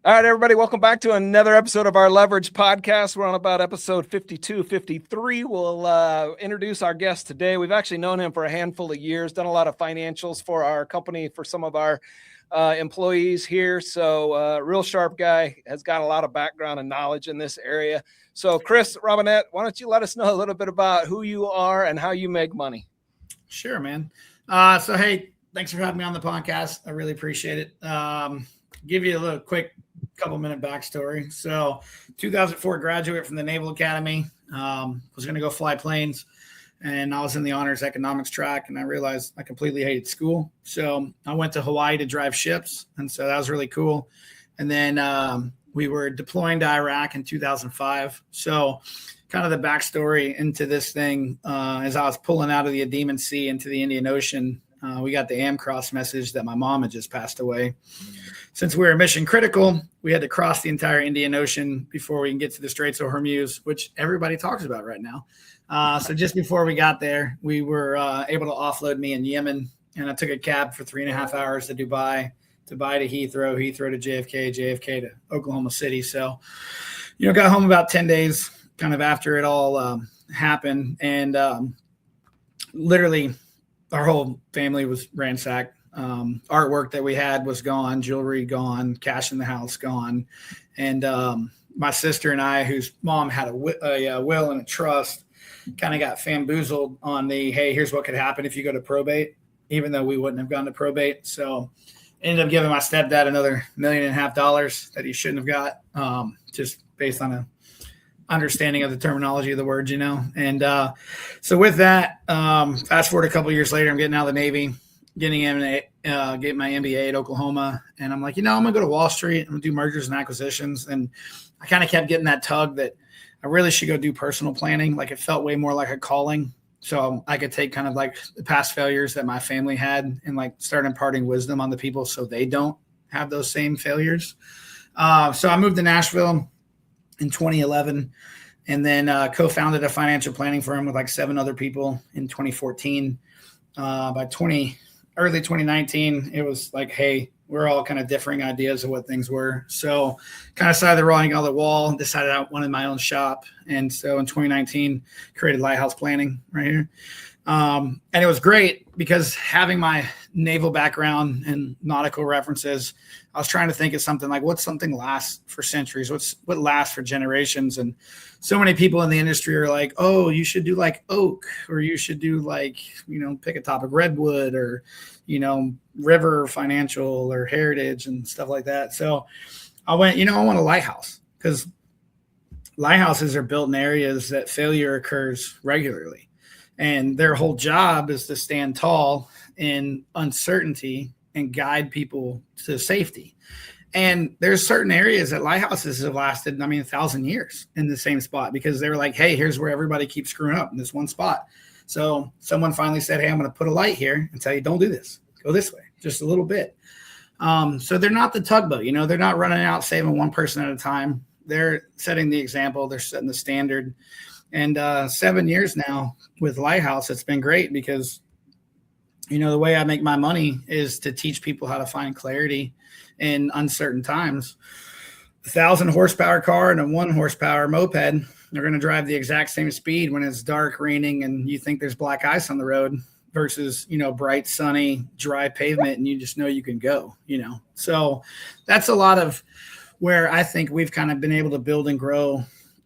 All right, everybody, welcome back to another episode of our Leverage Podcast. We're on about episode 52, 53. We'll introduce our guest today. We've actually known him for a handful of years, done a lot of financials for our company, for some of our employees here. So real sharp guy, has got a lot of background and knowledge in this area. So Chris, Robinette, why don't you let us know a little bit about who you are and how you make money? Sure, man. Hey, thanks for having me on the podcast. I really appreciate it. Give you a little quick couple-minute backstory. So 2004 graduate from the Naval Academy, was going to go fly planes, and I was in the honors economics track, and I realized I completely hated school. So I went to Hawaii to drive ships, and so that was really cool. And then we were deploying to Iraq in 2005. So kind of the backstory into this thing, as I was pulling out of the Andaman Sea into the Indian Ocean, we got the AMCROSS message that my mom had just passed away. Since we were mission critical, we had to cross the entire Indian Ocean before we can get to the Straits of Hormuz, which everybody talks about right now. So just before we got there, we were able to offload me in Yemen, and I took a cab for 3.5 hours to Dubai to Heathrow, Heathrow to JFK, JFK to Oklahoma City. So, got home about 10 days kind of after it all happened, and literally our whole family was ransacked. Artwork that we had was gone, jewelry gone, cash in the house gone. And my sister and I, whose mom had a will and a trust, kind of got bamboozled on the, hey, here's what could happen if you go to probate, even though we wouldn't have gone to probate. So ended up giving my stepdad another $1.5 million that he shouldn't have got, just based on a understanding of the terminology of the words, And so with that, fast forward a couple of years later, I'm getting out of the Navy, getting my MBA at Oklahoma. And I'm like, I'm going to go to Wall Street. I'm going to do mergers and acquisitions. And I kind of kept getting that tug that I really should go do personal planning. Like, it felt way more like a calling. So I could take kind of like the past failures that my family had and like start imparting wisdom on the people so they don't have those same failures. So I moved to Nashville in 2011, and then co-founded a financial planning firm with like 7 other people in 2014. By early 2019, it was like, hey, we're all kind of differing ideas of what things were. So kind of decided the writing on the wall, decided I wanted my own shop. And so in 2019, created Lighthouse Planning right here. And it was great because having my naval background and nautical references, I was trying to think of something like, what's something lasts for centuries? What lasts for generations? And so many people in the industry are like, oh, you should do like oak, or you should do like, pick a topic, redwood, or, river financial or heritage and stuff like that. So I went, I want a lighthouse, because lighthouses are built in areas that failure occurs regularly. And their whole job is to stand tall in uncertainty and guide people to safety. And there's certain areas that lighthouses have lasted, 1,000 years in the same spot, because they were like, hey, here's where everybody keeps screwing up, in this one spot. So someone finally said, hey, I'm going to put a light here and tell you, don't do this. Go this way, just a little bit. So they're not the tugboat, they're not running out saving one person at a time. They're setting the example. They're setting the standard. And 7 years now with Lighthouse, it's been great because, the way I make my money is to teach people how to find clarity in uncertain times. 1,000 horsepower car and a 1 horsepower moped, they're going to drive the exact same speed when it's dark, raining, and you think there's black ice on the road versus, bright, sunny, dry pavement, and you just know you can go, So that's a lot of where I think we've kind of been able to build and grow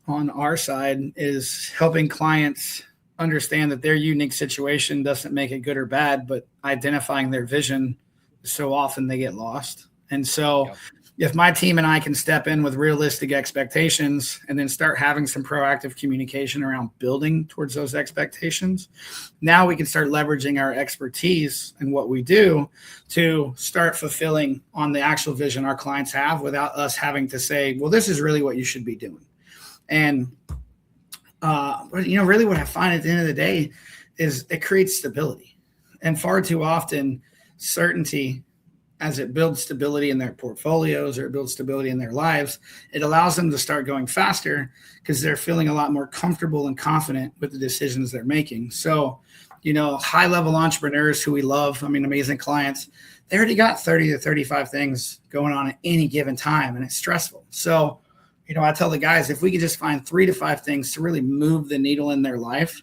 on our side, is helping clients understand that their unique situation doesn't make it good or bad, but identifying their vision, so often they get lost. And so if my team and I can step in with realistic expectations and then start having some proactive communication around building towards those expectations, now we can start leveraging our expertise and what we do to start fulfilling on the actual vision our clients have, without us having to say, well, this is really what you should be doing. And, really what I find at the end of the day is it creates stability. And far too often, certainty, as it builds stability in their portfolios or it builds stability in their lives, it allows them to start going faster because they're feeling a lot more comfortable and confident with the decisions they're making. So, high-level entrepreneurs who we love, amazing clients, they already got 30 to 35 things going on at any given time, and it's stressful. So, I tell the guys, if we could just find 3 to 5 things to really move the needle in their life,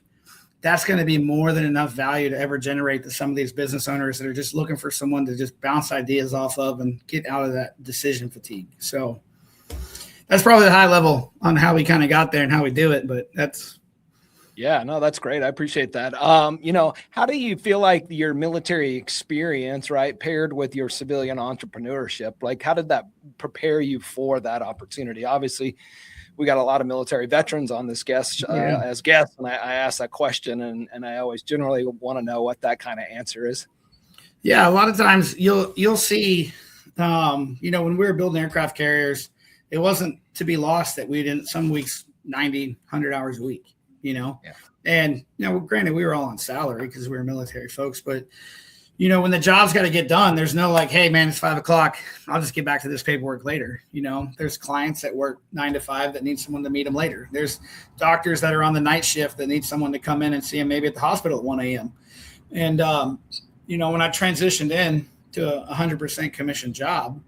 that's going to be more than enough value to ever generate to some of these business owners that are just looking for someone to just bounce ideas off of and get out of that decision fatigue. So that's probably the high level on how we kind of got there and how we do it. But that's. Yeah, no, that's great. I appreciate that. How do you feel like your military experience, right, paired with your civilian entrepreneurship, like how did that prepare you for that opportunity? Obviously, we got a lot of military veterans on this as guests, and I ask that question, and I always generally want to know what that kind of answer is. Yeah, a lot of times you'll see, when we were building aircraft carriers, it wasn't to be lost that we didn't some weeks 90, 100 hours a week, Yeah. And granted, we were all on salary because we were military folks, but when the job's got to get done, there's no like, hey man, it's 5:00. I'll just get back to this paperwork later. There's clients that work 9 to 5 that need someone to meet them later. There's doctors that are on the night shift that need someone to come in and see them maybe at the hospital at 1 a.m. And, when I transitioned in to a 100% commission job,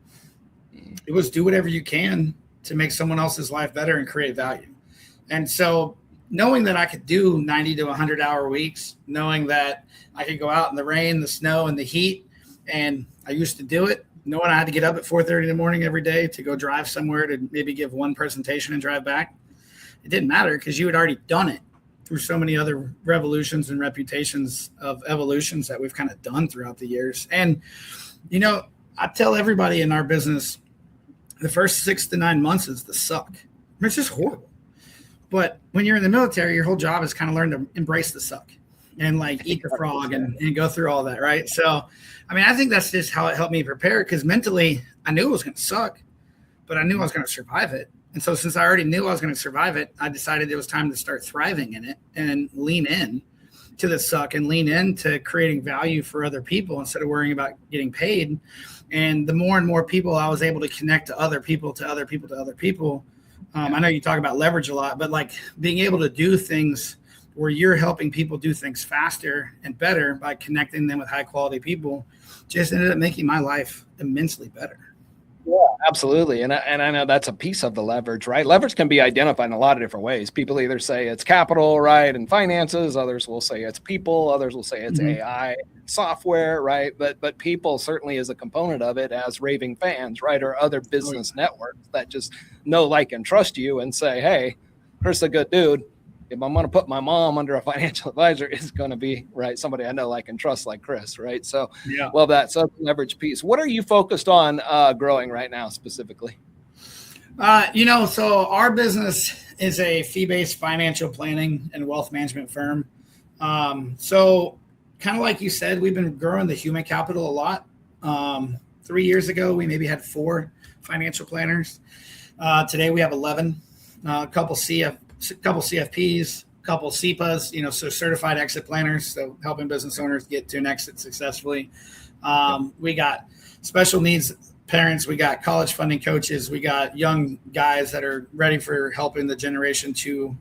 it was do whatever you can to make someone else's life better and create value. And so knowing that I could do 90 to 100 hour weeks, knowing that I could go out in the rain, the snow, and the heat, and I used to do it, knowing I had to get up at 4:30 in the morning every day to go drive somewhere to maybe give one presentation and drive back. It didn't matter because you had already done it through so many other revolutions and reputations of evolutions that we've kind of done throughout the years. And, I tell everybody in our business, the first 6 to 9 months is the suck. It's just horrible. But when you're in the military, your whole job is kind of learn to embrace the suck and like eat the frog and go through all that. Right. So, I think that's just how it helped me prepare, because mentally I knew it was going to suck, but I knew I was going to survive it. And so since I already knew I was going to survive it, I decided it was time to start thriving in it and lean in to the suck and lean into creating value for other people instead of worrying about getting paid. And the more and more people I was able to connect to other people, to other people, to other people. I know you talk about leverage a lot, but like being able to do things where you're helping people do things faster and better by connecting them with high quality people just ended up making my life immensely better. Yeah, absolutely. And I know that's a piece of the leverage, right? Leverage can be identified in a lot of different ways. People either say it's capital, right, and finances. Others will say it's people. Others will say it's AI, software, right? But people certainly is a component of it, as raving fans, right, or other business networks that just know, like, and trust you and say, hey, Chris is a good dude. If I'm going to put my mom under a financial advisor, it's going to be, right, somebody I know, like, and trust, like Chris, right? So, love that. So leverage piece. What are you focused on growing right now specifically? So our business is a fee-based financial planning and wealth management firm. So kind of like you said, we've been growing the human capital a lot. 3 years ago, we maybe had 4 financial planners. Today we have 11, a couple CFPs, a couple CPAs, so certified exit planners, so helping business owners get to an exit successfully. We got special needs parents, we got college funding coaches, we got young guys that are ready for helping the Generation 2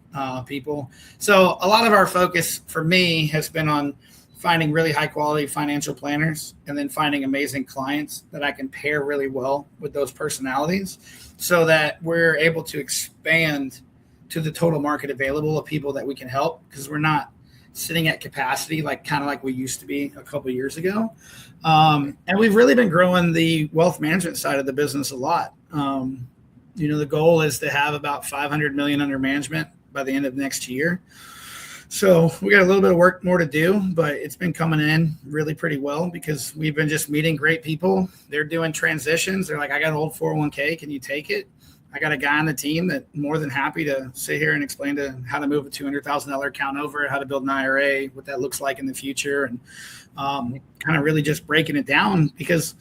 people. So a lot of our focus for me has been on finding really high quality financial planners and then finding amazing clients that I can pair really well with those personalities so that we're able to expand to the total market available of people that we can help, because we're not sitting at capacity kind of like we used to be a couple of years ago. And we've really been growing the wealth management side of the business a lot. The goal is to have about 500 million under management by the end of next year. So we got a little bit of work more to do, but it's been coming in really pretty well because we've been just meeting great people. They're doing transitions. They're like, I got an old 401k. Can you take it? I got a guy on the team that more than happy to sit here and explain to how to move a $200,000 account over, how to build an IRA, what that looks like in the future, and kind of really just breaking it down, because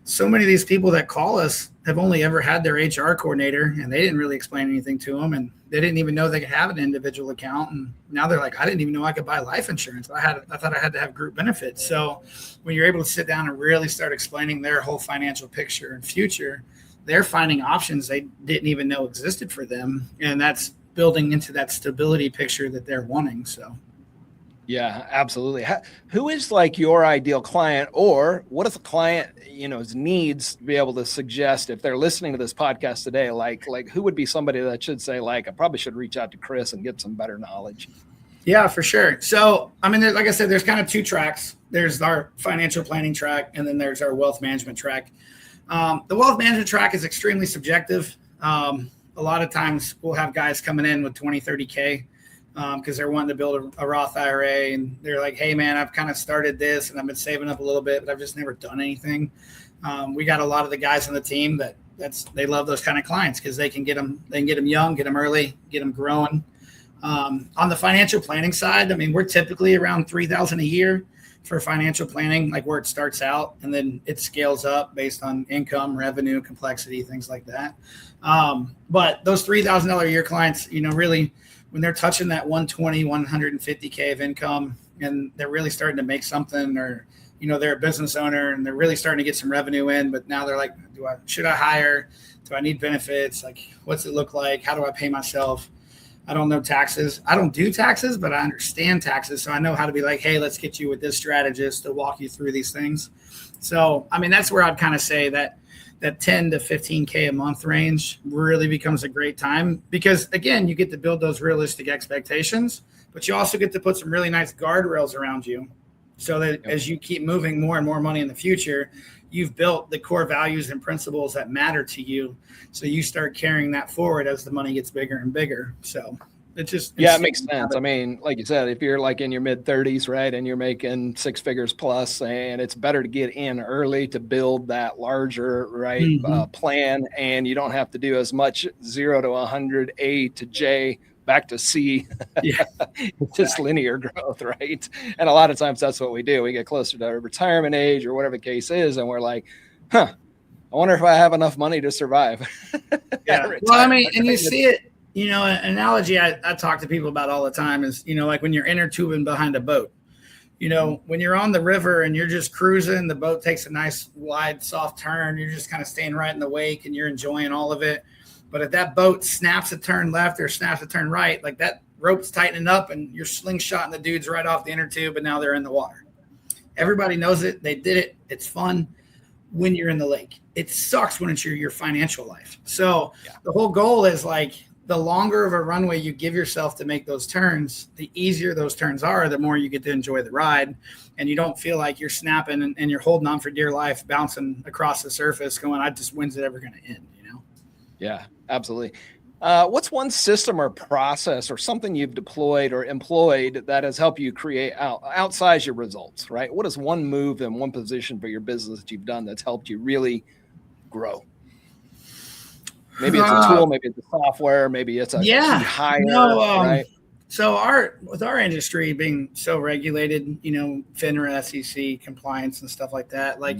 so many of these people that call us have only ever had their HR coordinator, and they didn't really explain anything to them, and they didn't even know they could have an individual account. And now they're like, I didn't even know I could buy life insurance. I thought I had to have group benefits. So when you're able to sit down and really start explaining their whole financial picture and future, they're finding options they didn't even know existed for them. And that's building into that stability picture that they're wanting. So. Yeah, absolutely. Who is like your ideal client, or what is the client, his needs to be able to suggest if they're listening to this podcast today, like who would be somebody that should say, like, I probably should reach out to Chris and get some better knowledge? Yeah, for sure. So, I mean, like I said, there's kind of two tracks. There's our financial planning track, and then there's our wealth management track. The wealth management track is extremely subjective. A lot of times we'll have guys coming in with 20, 30K because they're wanting to build a Roth IRA, and they're like, hey, man, I've kind of started this and I've been saving up a little bit, but I've just never done anything. We got a lot of the guys on the team they love those kind of clients because they can get them young, get them early, get them growing. On the financial planning side, I mean, we're typically around $3,000 a year for financial planning, like where it starts out, and then it scales up based on income, revenue, complexity, things like that. But those $3,000 a year clients, really, when they're touching that 120, 150K of income, and they're really starting to make something, or they're a business owner and they're really starting to get some revenue in, but now they're like, should I hire? Do I need benefits? Like, what's it look like? How do I pay myself? I don't know taxes. I don't do taxes, but I understand taxes. So I know how to be like, hey, let's get you with this strategist to walk you through these things. So, I mean, that's where I'd kind of say that 10 to 15K a month range really becomes a great time because, again, you get to build those realistic expectations, but you also get to put some really nice guardrails around you so that as you keep moving more and more money in the future, you've built the core values and principles that matter to you. So you start carrying that forward as the money gets bigger and bigger. So it makes sense. I mean, like you said, if you're like in your mid 30s, right, and you're making six figures plus, and it's better to get in early to build that larger, right, plan, and you don't have to do as much 0 to 100, A to J, back to C, just linear growth, right? And a lot of times that's what we do. We get closer to retirement age or whatever the case is, and we're like, I wonder if I have enough money to survive. Well, I mean, and you see it, an analogy I talk to people about all the time is, like when you're inner tubing behind a boat, when you're on the river and you're just cruising, the boat takes a nice wide, soft turn. You're just kind of staying right in the wake and you're enjoying all of it. But if that boat snaps a turn left or snaps a turn right, like that rope's tightening up and you're slingshotting the dudes right off the inner tube and now they're in the water. Everybody knows it. They did it. It's fun when you're in the lake. It sucks when it's your financial life. So the whole goal is like the longer of a runway you give yourself to make those turns, the easier those turns are, the more you get to enjoy the ride. And you don't feel like you're snapping and you're holding on for dear life, bouncing across the surface going, when's it ever going to end? Yeah, absolutely. What's one system or process or something you've deployed or employed that has helped you create outsize your results, right? What is one move and one position for your business that you've done that's helped you really grow? Maybe it's a tool, maybe it's a software, maybe it's a key hire, right? So with our industry being so regulated, FINRA, SEC, compliance and stuff like that, like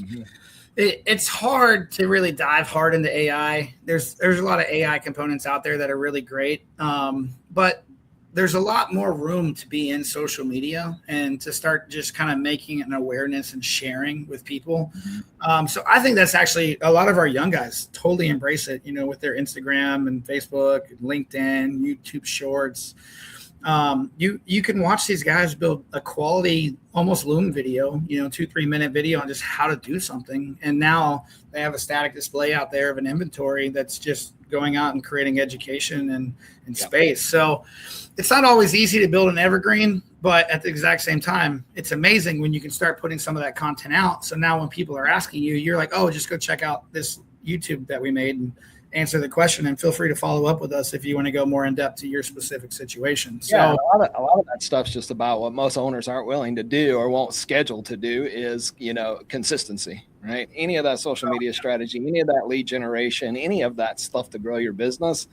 it's hard to really dive hard into AI. There's a lot of AI components out there that are really great. But there's a lot more room to be in social media and to start just kind of making an awareness and sharing with people. So I think that's actually a lot of our young guys totally embrace it, with their Instagram and Facebook, and LinkedIn, YouTube Shorts. You can watch these guys build a quality, almost Loom video, 2-3 minute video on just how to do something. And now they have a static display out there of an inventory that's just going out and creating education and space. So it's not always easy to build an evergreen, but at the exact same time, it's amazing when you can start putting some of that content out. So now when people are asking you, you're like, oh, just go check out this YouTube that we made and answer the question, and feel free to follow up with us if you want to go more in depth to your specific situation. So a lot of that stuff's just about what most owners aren't willing to do or won't schedule to do is, consistency, right? Any of that social media strategy, any of that lead generation, any of that stuff to grow your business,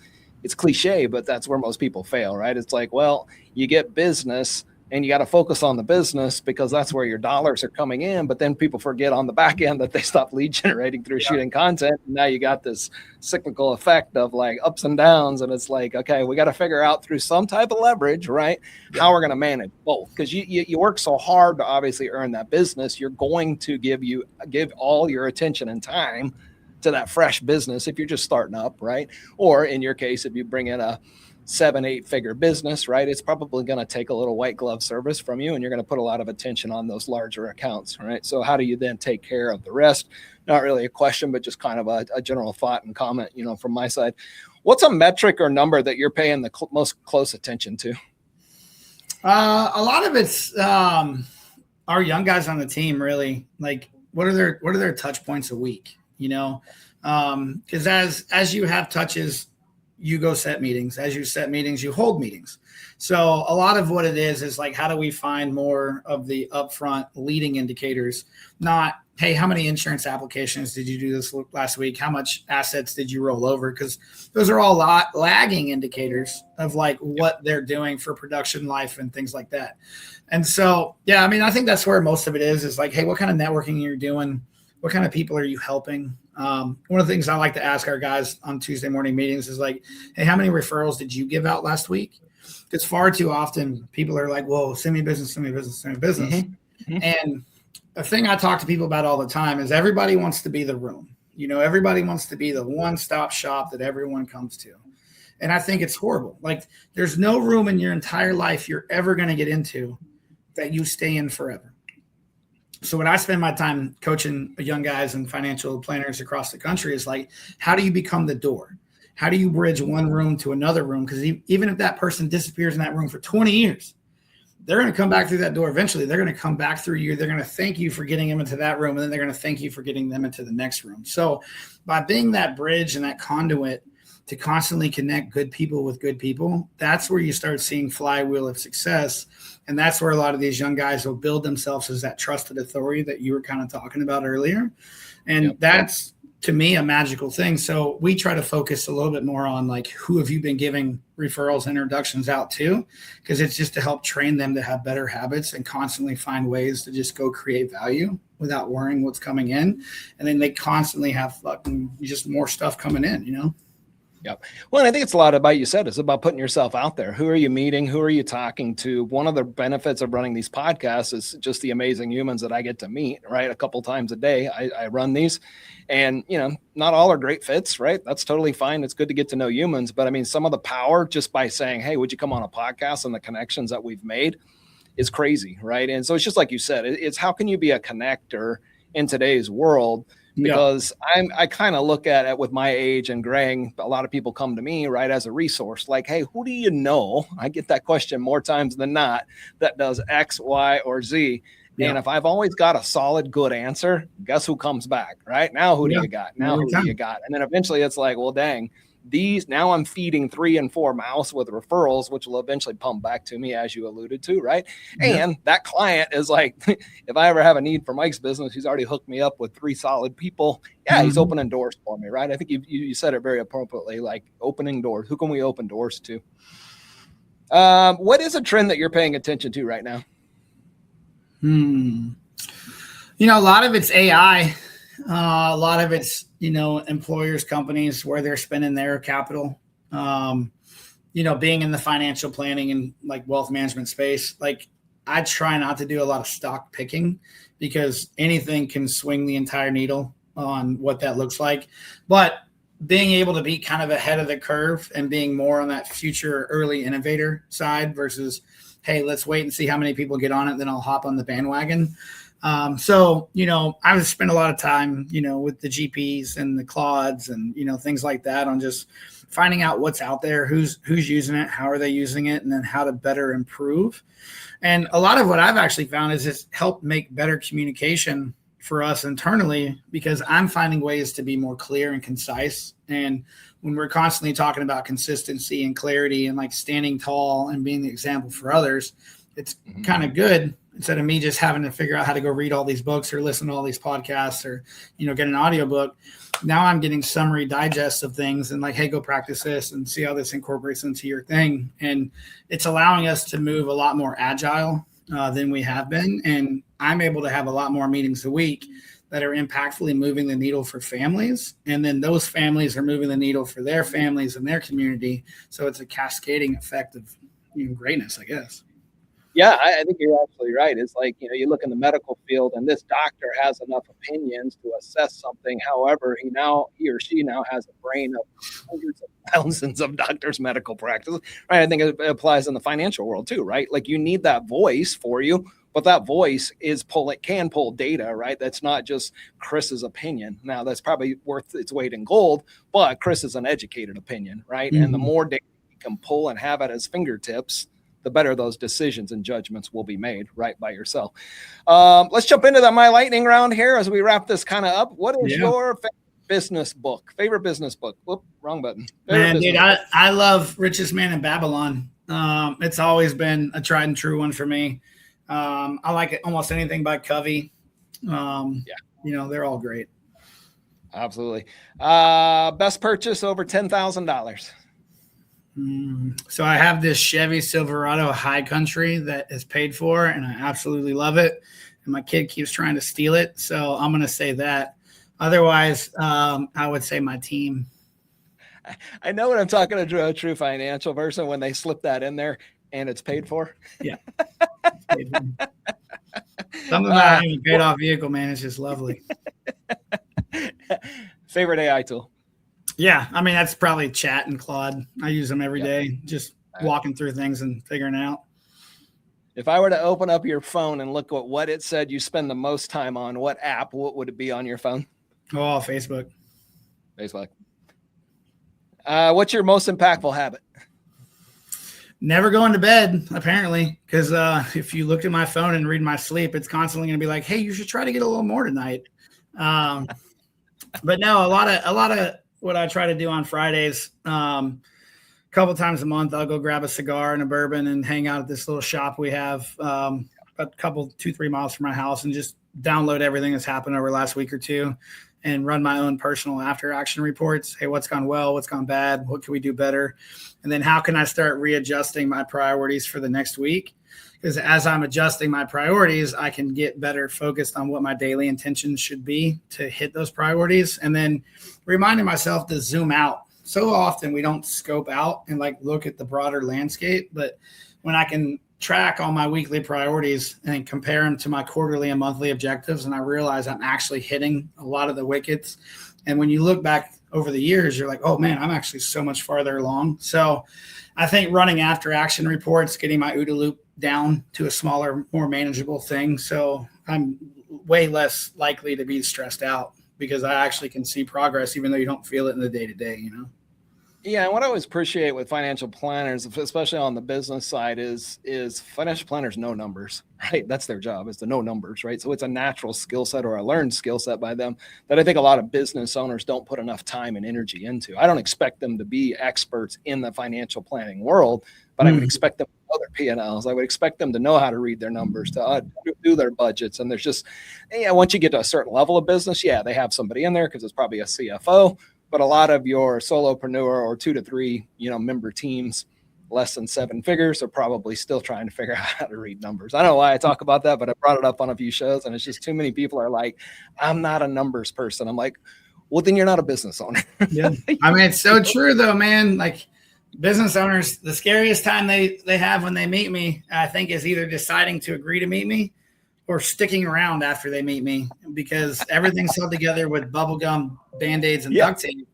it's cliche, but that's where most people fail, right? It's like, well, you get business and you got to focus on the business because that's where your dollars are coming in. But then people forget on the back end that they stop lead generating through shooting content. And now you got this cyclical effect of like ups and downs. And it's like, okay, we got to figure out through some type of leverage, right? How we're going to manage both. Because you work so hard to obviously earn that business. You're going to give all your attention and time to that fresh business if you're just starting up, right? Or in your case, if you bring in a 7-8 figure business, right? It's probably going to take a little white glove service from you, and you're going to put a lot of attention on those larger accounts, right? So how do you then take care of the rest? Not really a question, but just kind of a general thought and comment, from my side. What's a metric or number that you're paying the most close attention to? A lot of it's our young guys on the team, really. Like, what are their touch points a week? Because as you have touches, you go set meetings. As you set meetings, you hold meetings. So a lot of what it is like, how do we find more of the upfront leading indicators? Not, hey, how many insurance applications did you do this last week? How much assets did you roll over? Because those are all lagging indicators of like what they're doing for production life and things like that. And so, yeah, I mean, I think that's where most of it is like, hey, what kind of networking you're doing? What kind of people are you helping? One of the things I like to ask our guys on Tuesday morning meetings is like, hey, how many referrals did you give out last week? Because far too often people are like, whoa, send me business, send me business, send me business. Mm-hmm. And the thing I talk to people about all the time is everybody wants to be the room. Everybody wants to be the one-stop shop that everyone comes to. And I think it's horrible. Like, there's no room in your entire life you're ever going to get into that you stay in forever. So when I spend my time coaching young guys and financial planners across the country is like, how do you become the door? How do you bridge one room to another room? Because even if that person disappears in that room for 20 years, they're going to come back through that door eventually. They're going to come back through you. They're going to thank you for getting them into that room, and then they're going to thank you for getting them into the next room. So by being that bridge and that conduit to constantly connect good people with good people, that's where you start seeing flywheel of success. And that's where a lot of these young guys will build themselves as that trusted authority that you were kind of talking about earlier. And that's, to me, a magical thing. So we try to focus a little bit more on like, who have you been giving referrals, introductions out to? Because it's just to help train them to have better habits and constantly find ways to just go create value without worrying what's coming in. And then they constantly have fucking just more stuff coming in, Yep. Well, and I think it's a lot about, you said, it's about putting yourself out there. Who are you meeting? Who are you talking to? One of the benefits of running these podcasts is just the amazing humans that I get to meet, right? A couple times a day. I run these, and, not all are great fits, right? That's totally fine. It's good to get to know humans. But I mean, some of the power just by saying, hey, would you come on a podcast, and the connections that we've made is crazy, right? And so it's just like you said, it's how can you be a connector in today's world? Because I kind of look at it with my age and graying. A lot of people come to me, right, as a resource. Like, hey, who do you know? I get that question more times than not that does X, Y, or Z. Yeah. And if I've always got a solid, good answer, guess who comes back, right? Now, who do you got? Now, who do you got? And then eventually it's like, well, dang, now I'm feeding 3 and 4 mouths with referrals, which will eventually pump back to me, as you alluded to, right? Yeah. And that client is like, if I ever have a need for Mike's business, he's already hooked me up with 3 solid people. Yeah, he's opening doors for me, right? I think you said it very appropriately, like opening doors. Who can we open doors to? What is a trend that you're paying attention to right now? A lot of it's AI. A lot of it's, employers, companies, where they're spending their capital, being in the financial planning and like wealth management space. Like, I try not to do a lot of stock picking because anything can swing the entire needle on what that looks like. But being able to be kind of ahead of the curve and being more on that future early innovator side versus, hey, let's wait and see how many people get on it, then I'll hop on the bandwagon. So, I've spent a lot of time, with the GPs and the Claudes and, things like that on just finding out what's out there, who's using it, how are they using it, and then how to better improve. And a lot of what I've actually found is it's helped make better communication for us internally, because I'm finding ways to be more clear and concise. And when we're constantly talking about consistency and clarity and like standing tall and being the example for others, it's kind of good, instead of me just having to figure out how to go read all these books or listen to all these podcasts or, get an audiobook. Now I'm getting summary digests of things and like, hey, go practice this and see how this incorporates into your thing. And it's allowing us to move a lot more agile than we have been. And I'm able to have a lot more meetings a week that are impactfully moving the needle for families. And then those families are moving the needle for their families and their community. So it's a cascading effect of greatness, I guess. Yeah, I think you're absolutely right. It's like, you look in the medical field and this doctor has enough opinions to assess something. However, he or she now has a brain of hundreds of thousands of doctors' medical practices, right? I think it applies in the financial world too, right? Like you need that voice for you, but that voice can pull data, right? That's not just Chris's opinion. Now that's probably worth its weight in gold, but Chris is an educated opinion, right? And the more data you can pull and have at his fingertips, the better those decisions and judgments will be made right by yourself. Let's jump into my lightning round here as we wrap this kind of up. What is your favorite business book? Whoop, wrong button. Man, dude, I love Richest Man in Babylon. It's always been a tried and true one for me. I like almost anything by Covey. They're all great. Absolutely. Best purchase over $10,000. So I have this Chevy Silverado High Country that is paid for, and I absolutely love it. And my kid keeps trying to steal it, so I'm going to say that. Otherwise, I would say my team. I know when I'm talking to a true financial person when they slip that in there and it's paid for. Yeah. Something about having a paid off vehicle, man, is just lovely. Favorite AI tool? Yeah, I mean, that's probably Chat and Claude. I use them every day, just walking through things and figuring it out. If I were to open up your phone and look at what it said you spend the most time on, what app, what would it be on your phone? Oh, Facebook. What's your most impactful habit? Never going to bed, apparently, because if you look at my phone and read my sleep, it's constantly going to be like, hey, you should try to get a little more tonight. But no, a lot of what I try to do on Fridays, a couple times a month, I'll go grab a cigar and a bourbon and hang out at this little shop we have a couple, 2-3 miles from my house, and just download everything that's happened over the last week or two and run my own personal after action reports. Hey, what's gone well? What's gone bad? What can we do better? And then how can I start readjusting my priorities for the next week? Because as I'm adjusting my priorities, I can get better focused on what my daily intentions should be to hit those priorities. And then reminding myself to zoom out. So often we don't scope out and look at the broader landscape, but when I can track all my weekly priorities and compare them to my quarterly and monthly objectives, and I realize I'm actually hitting a lot of the wickets. And when you look back over the years, you're like, oh man, I'm actually so much farther along. So I think running after action reports, getting my OODA loop down to a smaller, more manageable thing. So I'm way less likely to be stressed out because I actually can see progress, even though you don't feel it in the day-to-day, Yeah, and what I always appreciate with financial planners, especially on the business side, is financial planners know numbers, right? That's their job, is to know numbers, right? So it's a natural skill set or a learned skill set by them that I think a lot of business owners don't put enough time and energy into. I don't expect them to be experts in the financial planning world, but I would expect them to know their P&Ls. I would expect them to know how to read their numbers, to do their budgets. And there's just, once you get to a certain level of business, they have somebody in there because it's probably a CFO. But a lot of your solopreneur or 2 to 3, member teams, less than 7 figures, are probably still trying to figure out how to read numbers. I don't know why I talk about that, but I brought it up on a few shows, and it's just too many people are like, I'm not a numbers person. I'm like, well, then you're not a business owner. Yeah, I mean, it's so true though, man. Like business owners, the scariest time they have when they meet me, I think, is either deciding to agree to meet me or sticking around after they meet me, because everything's held together with bubble gum, Band-Aids, and duct tape.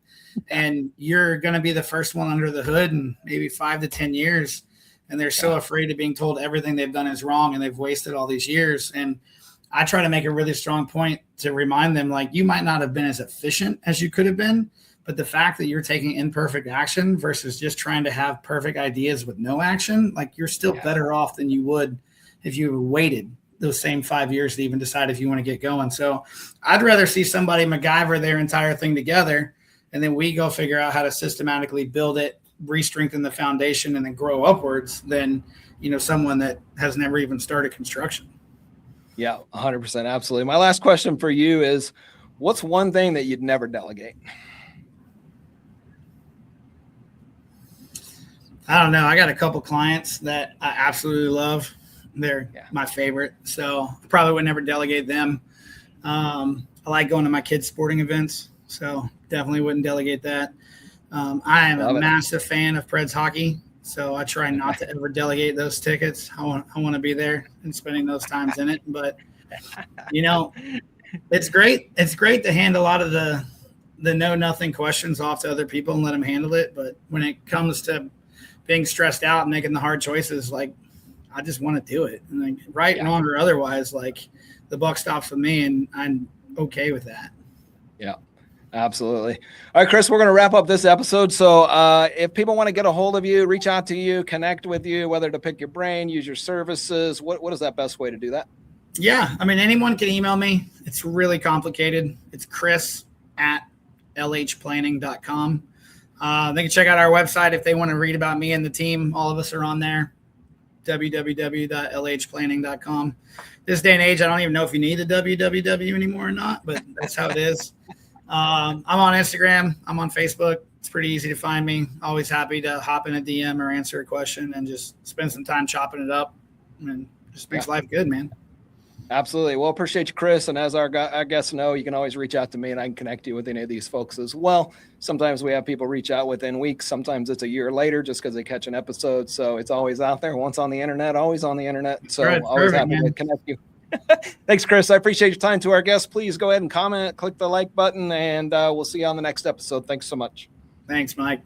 And you're going to be the first one under the hood in maybe 5 to 10 years. And they're so afraid of being told everything they've done is wrong and they've wasted all these years. And I try to make a really strong point to remind them, you might not have been as efficient as you could have been, but the fact that you're taking imperfect action versus just trying to have perfect ideas with no action, you're still better off than you would if you waited those same 5 years to even decide if you want to get going. So I'd rather see somebody MacGyver their entire thing together, and then we go figure out how to systematically build it, re-strengthen the foundation, and then grow upwards than, someone that has never even started construction. Yeah, 100%. Absolutely. My last question for you is, what's one thing that you'd never delegate? I don't know. I got a couple clients that I absolutely love. They're my favorite. So I probably would never delegate them. I like going to my kids' sporting events, so definitely wouldn't delegate that. I am a massive fan of Preds hockey, so I try not to ever delegate those tickets. I want to be there and spending those times in it. But, it's great. It's great to hand a lot of the the know nothing questions off to other people and let them handle it. But when it comes to being stressed out and making the hard choices, like I just want to do it. And like right, wrong, or otherwise, like the buck stops with me, and I'm okay with that. Yeah, absolutely. All right, Chris, we're going to wrap up this episode. So if people want to get a hold of you, reach out to you, connect with you, whether to pick your brain, use your services, what is that best way to do that? Yeah. I mean, anyone can email me. It's really complicated. It's chris@lhplanning.com. They can check out our website if they want to read about me and the team. All of us are on there. www.lhplanning.com. This day and age, I don't even know if you need the www anymore or not, but that's how it is. I'm on Instagram. I'm on Facebook. It's pretty easy to find me. Always happy to hop in a DM or answer a question and just spend some time chopping it up, and just makes life good, man. Absolutely. Well, appreciate you, Chris. And as our guests know, you can always reach out to me and I can connect you with any of these folks as well. Sometimes we have people reach out within weeks. Sometimes it's a year later just because they catch an episode. So it's always out there. Once on the internet, always on the internet. So always happy to connect you. Thanks, Chris. I appreciate your time. To our guests, please go ahead and comment, click the like button, and we'll see you on the next episode. Thanks so much. Thanks, Mike.